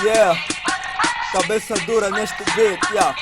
Yeah, cabeça dura neste beat, yeah.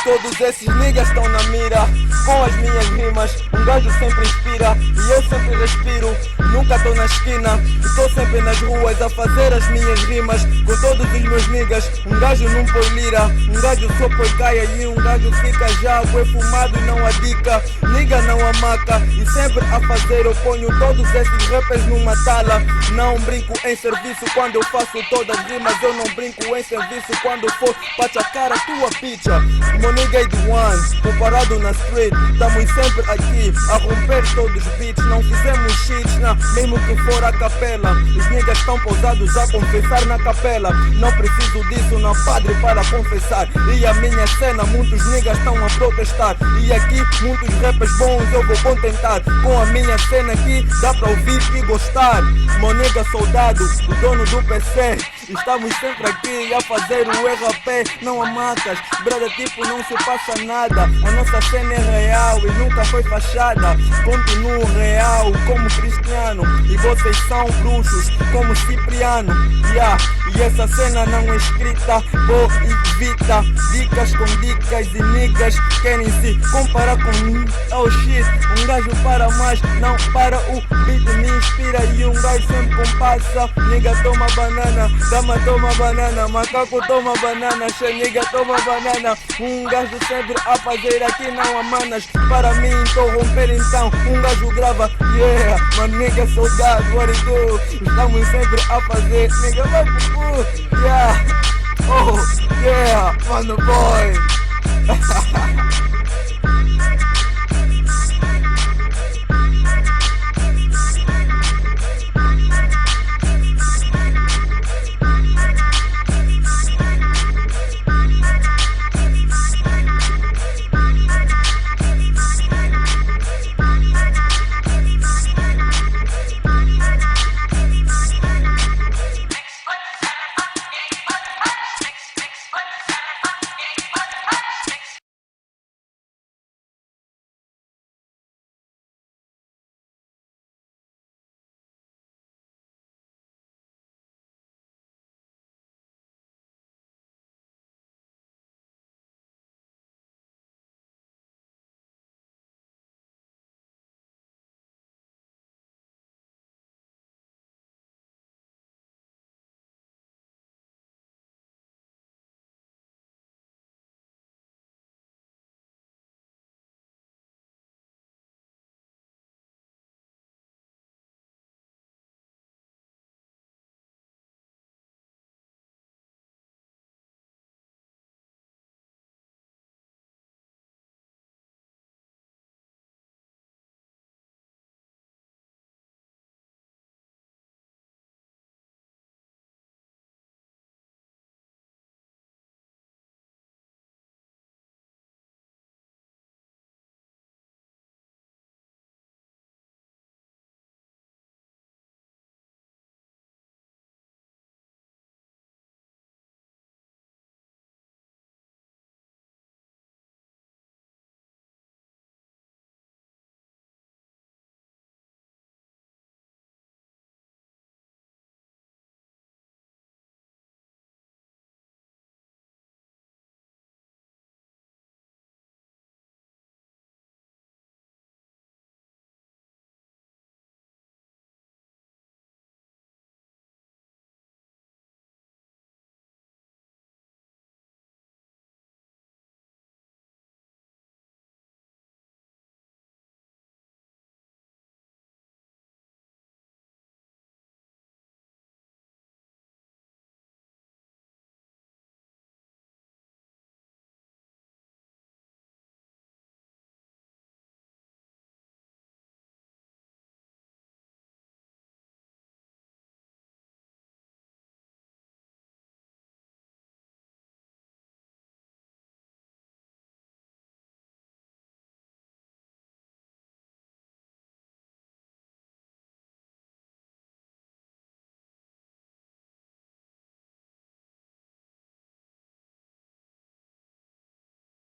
Todos esses niggas estão na mira com as minhas rimas. Um gajo sempre inspira e eu sempre respiro. Nunca tô na esquina, estou sempre nas ruas a fazer as minhas rimas com todos os meus niggas. Um gajo não põe lira, um gajo só põe caia e um gajo fica já bué fumado e não adica. Nigga não amaca e sempre a fazer eu ponho todos esses rappers numa tala. Não brinco em serviço quando eu faço todas as rimas. Eu não brinco em serviço quando for pra chacar a tua picha. Meu nigga é the one, tô parado na street. Tamo sempre aqui a romper todos os beats. Não fizemos shit, não, mesmo que for a capela. Os niggas estão pousados a confessar na capela. Não preciso disso, não padre para confessar. E a minha cena, muitos niggas estão a protestar. E aqui, muitos rappers bons eu vou contentar. Com a minha cena aqui, dá pra ouvir e gostar. Meu nigga soldado, o dono do PC. Estamos sempre aqui a fazer o RP. Não há macas, brother, tipo não se passa nada. A nossa cena é real e nunca foi fachada. Continuo real como Cristiano e vocês são bruxos como Cipriano. Yeah. E essa cena não é escrita, vou evita. Dicas com dicas e niggas querem se comparar com mim. Oh shit, um gajo para mais, não para o beat me inspira. E um gajo sempre compassa. Nigga toma banana, dama toma banana, macaco toma banana, nigga toma banana. Um gajo sempre a fazer aqui não há manas para mim interromper então. Um gajo grava, yeah, my nigga soldado, what it do? Estamos sempre a fazer, nigga vai pro cu, yeah, oh, yeah, mano boy.